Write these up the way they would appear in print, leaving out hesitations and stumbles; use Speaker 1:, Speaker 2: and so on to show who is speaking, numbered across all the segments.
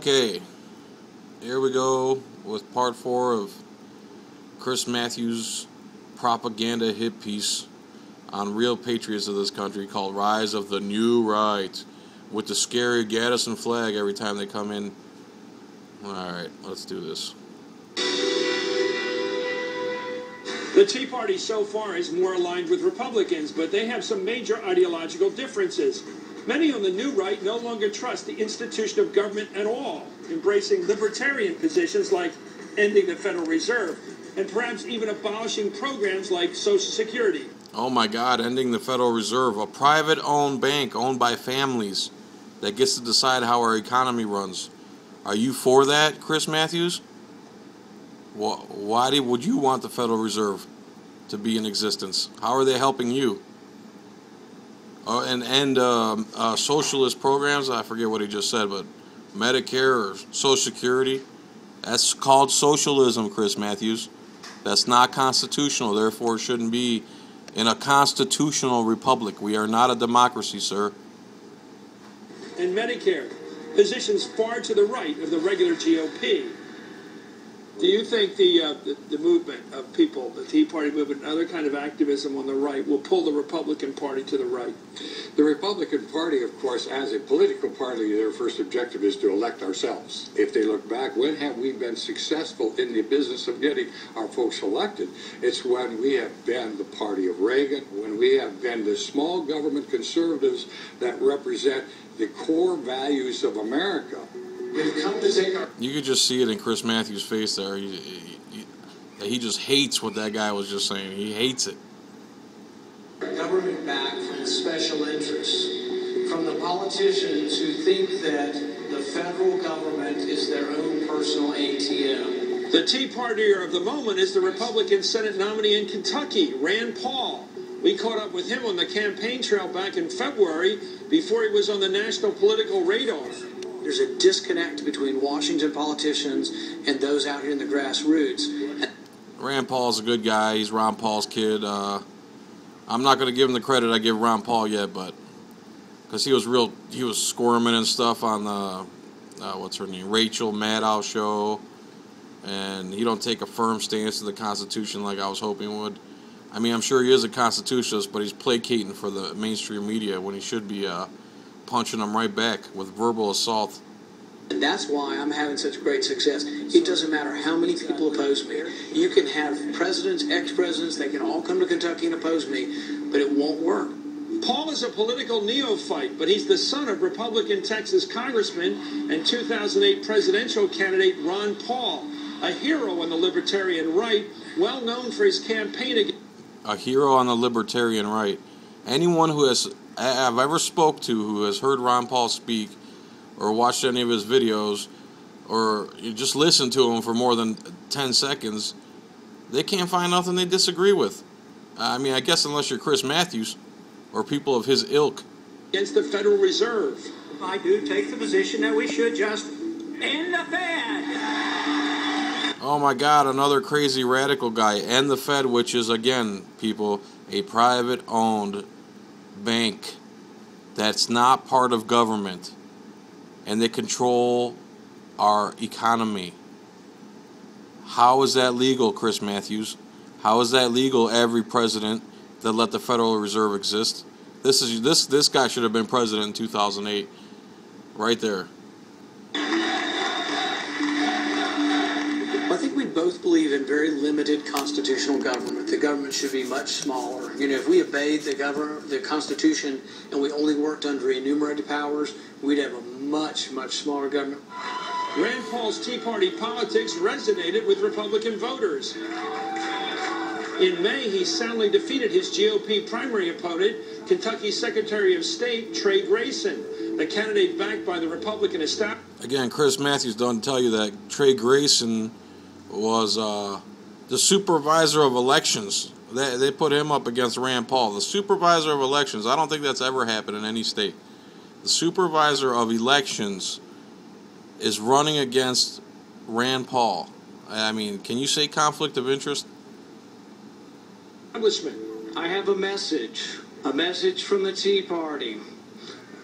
Speaker 1: Okay, here we go with part 4 of Chris Matthews' propaganda hit piece on real patriots of this country called Rise of the New Right, with the scary Gadsden flag every time they come in. Alright, let's do this.
Speaker 2: The Tea Party so far is more aligned with Republicans, but they have some major ideological differences. Many on the new right no longer trust the institution of government at all, embracing libertarian positions like ending the Federal Reserve and perhaps even abolishing programs like Social Security.
Speaker 1: Oh my God, ending the Federal Reserve, a private-owned bank owned by families that gets to decide how our economy runs. Are you for that, Chris Matthews? Why would you want the Federal Reserve to be in existence? How are they helping you? And socialist programs, I forget what he just said, but Medicare or Social Security, that's called socialism, Chris Matthews. That's not constitutional, therefore it shouldn't be in a constitutional republic. We are not a democracy, sir.
Speaker 2: And Medicare, positions far to the right of the regular GOP. Do you think the movement of people, the Tea Party movement, and other kind of activism on the right will pull the Republican Party to the right?
Speaker 3: The Republican Party, of course, as a political party, their first objective is to elect ourselves. If they look back, when have we been successful in the business of getting our folks elected? It's when we have been the party of Reagan, when we have been the small government conservatives that represent the core values of America.
Speaker 1: You could just see it in Chris Matthews' face there. He just hates what that guy was just saying. He hates it.
Speaker 4: Government back from the special interests, from the politicians who think that the federal government is their own personal ATM.
Speaker 2: The Tea Partier of the moment is the Republican Senate nominee in Kentucky, Rand Paul. We caught up with him on the campaign trail back in February before he was on the national political radar.
Speaker 4: There's a disconnect between Washington politicians and those out here in the grassroots.
Speaker 1: Rand Paul's a good guy. He's Ron Paul's kid. I'm not going to give him the credit I give Ron Paul yet, but because he was squirming and stuff on the what's her name, Rachel Maddow show, and he don't take a firm stance to the Constitution like I was hoping he would. I mean, I'm sure he is a constitutionalist, but he's placating for the mainstream media when he should be punching them right back with verbal assault.
Speaker 4: And that's why I'm having such great success. It doesn't matter how many people oppose me. You can have presidents, ex-presidents, they can all come to Kentucky and oppose me, but it won't work.
Speaker 2: Paul is a political neophyte, but he's the son of Republican Texas Congressman and 2008 presidential candidate Ron Paul, a hero on the libertarian right, well known for his campaign against...
Speaker 1: A hero on the libertarian right. Anyone who I've ever spoke to who has heard Ron Paul speak or watched any of his videos or you just listen to him for more than 10 seconds, they can't find nothing they disagree with. I mean, I guess unless you're Chris Matthews or people of his ilk.
Speaker 2: Against the Federal Reserve.
Speaker 5: I do take the position that we should just end the Fed.
Speaker 1: Oh my God, another crazy radical guy. End the Fed, which is, again, people, a private-owned bank that's not part of government, and they control our economy. How is that legal, Chris Matthews? How is that legal, every president that let the Federal Reserve exist? This guy should have been president in 2008. Right there.
Speaker 4: I think we both believe in very limited constitutional government. The government should be much smaller. You know, if we obeyed the Constitution and we only worked under enumerated powers, we'd have a much, much smaller government.
Speaker 2: Rand Paul's Tea Party politics resonated with Republican voters. In May, he soundly defeated his GOP primary opponent, Kentucky Secretary of State Trey Grayson, the candidate backed by the Republican establishment.
Speaker 1: Again, Chris Matthews don't tell you that Trey Grayson was the supervisor of elections. They put him up against Rand Paul. The supervisor of elections. I don't think that's ever happened in any state. The supervisor of elections is running against Rand Paul. I mean, can you say conflict of interest?
Speaker 4: I have a message from the Tea Party.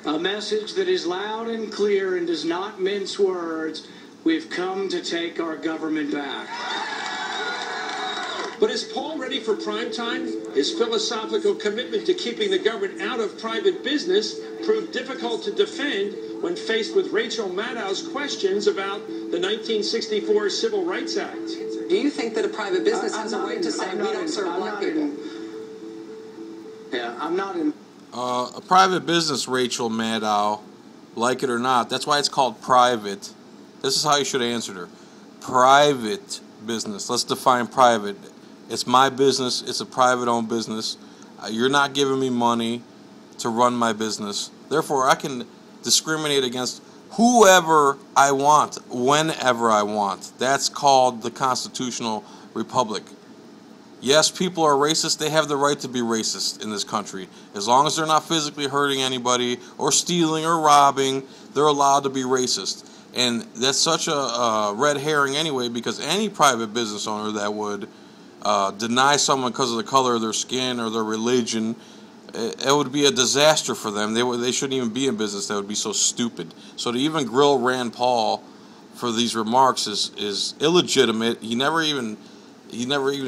Speaker 4: A message that is loud and clear and does not mince words. We've come to take our government back.
Speaker 2: But is Paul ready for prime time? His philosophical commitment to keeping the government out of private business proved difficult to defend when faced with Rachel Maddow's questions about the 1964 Civil Rights Act.
Speaker 6: Do you think that a private business has a right to say we don't serve black people?
Speaker 4: I'm not in.
Speaker 1: A private business, Rachel Maddow, like it or not, that's why it's called private. This is how you should have answered her. Private business. Let's define private. It's my business. It's a private-owned business. You're not giving me money to run my business. Therefore, I can discriminate against whoever I want, whenever I want. That's called the constitutional republic. Yes, people are racist. They have the right to be racist in this country. As long as they're not physically hurting anybody or stealing or robbing, they're allowed to be racist. And that's such a red herring anyway, because any private business owner that would deny someone because of the color of their skin or their religion, it would be a disaster for them. They shouldn't even be in business. That would be so stupid. So to even grill Rand Paul for these remarks is illegitimate. He never even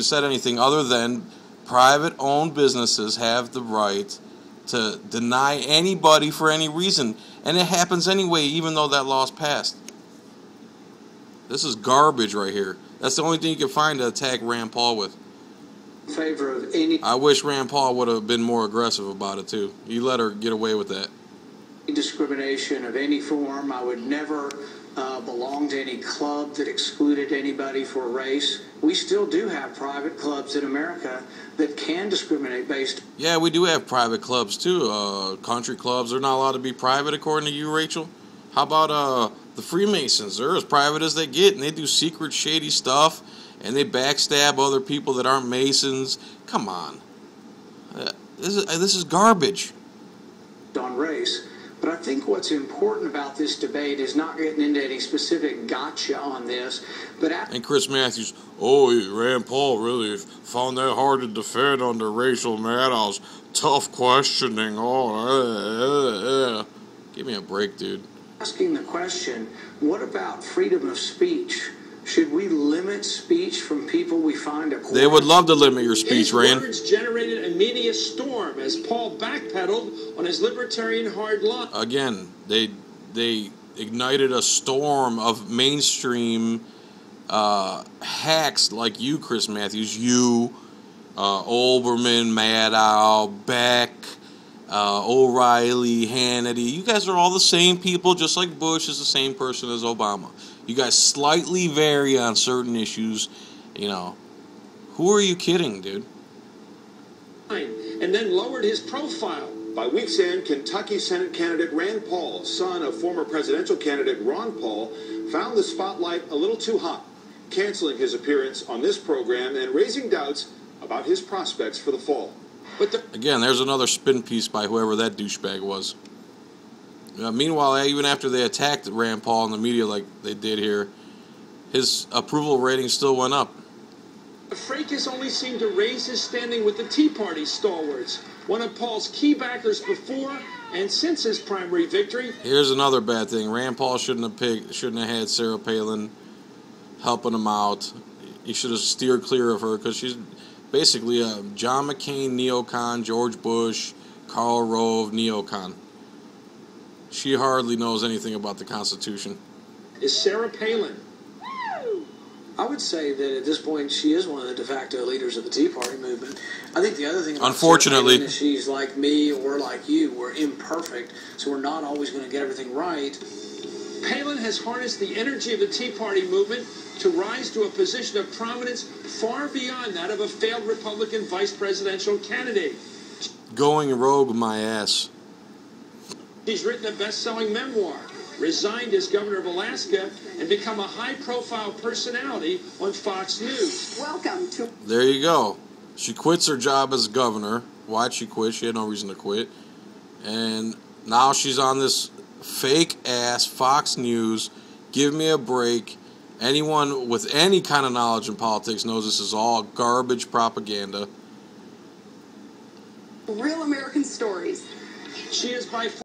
Speaker 1: said anything other than private-owned businesses have the right to deny anybody for any reason. And it happens anyway, even though that law's passed. This is garbage right here. That's the only thing you can find to attack Rand Paul with.
Speaker 4: Favor of any
Speaker 1: I wish Rand Paul would have been more aggressive about it, too. You let her get away with that.
Speaker 4: discrimination of any form. I would never belong to any club that excluded anybody for race. We still do have private clubs in America that can discriminate based.
Speaker 1: Yeah, we do have private clubs too. Country clubs are not allowed to be private, according to you, Rachel. How about the Freemasons? They're as private as they get, and they do secret, shady stuff, and they backstab other people that aren't Masons. Come on, this is garbage.
Speaker 4: On race. But I think what's important about this debate is not getting into any specific gotcha on this, but
Speaker 1: and Chris Matthews, Rand Paul really found that hard to defend under Rachel Maddow's tough questioning. Give me a break, dude.
Speaker 4: Asking the question, what about freedom of speech? Should we limit speech from people we find abhorrent?
Speaker 1: They would love to limit your speech, Rand.
Speaker 2: His words generated a media storm as Paul backpedaled on his libertarian hard line.
Speaker 1: Again, they ignited a storm of mainstream hacks like you, Chris Matthews, you, Olbermann, Maddow, Beck, O'Reilly, Hannity. You guys are all the same people, just like Bush is the same person as Obama. You guys slightly vary on certain issues. You know, who are you kidding, dude?
Speaker 2: And then lowered his profile.
Speaker 7: By week's end, Kentucky Senate candidate Rand Paul, son of former presidential candidate Ron Paul, found the spotlight a little too hot, canceling his appearance on this program and raising doubts about his prospects for the fall.
Speaker 1: Again, there's another spin piece by whoever that douchebag was. Meanwhile, even after they attacked Rand Paul in the media like they did here, his approval rating still went up.
Speaker 2: The fracas only seemed to raise his standing with the Tea Party stalwarts, one of Paul's key backers before and since his primary victory.
Speaker 1: Here's another bad thing. Rand Paul shouldn't have had Sarah Palin helping him out. He should have steered clear of her because she's basically a John McCain neocon, George Bush, Karl Rove neocon. She hardly knows anything about the Constitution.
Speaker 2: Is Sarah Palin?
Speaker 4: I would say that at this point she is one of the de facto leaders of the Tea Party movement. I think the other thing about
Speaker 1: unfortunately,
Speaker 4: Sarah Palin is she's like me or like you. We're imperfect, so we're not always going to get everything right.
Speaker 2: Palin has harnessed the energy of the Tea Party movement to rise to a position of prominence far beyond that of a failed Republican vice presidential candidate.
Speaker 1: Going rogue my ass.
Speaker 2: He's written a best-selling memoir, resigned as governor of Alaska, and become a high-profile personality on Fox News.
Speaker 6: Welcome to...
Speaker 1: There you go. She quits her job as governor. Why'd she quit? She had no reason to quit. And now she's on this fake-ass Fox News. Give me a break. Anyone with any kind of knowledge in politics knows this is all garbage propaganda.
Speaker 6: Real American stories.
Speaker 2: She is by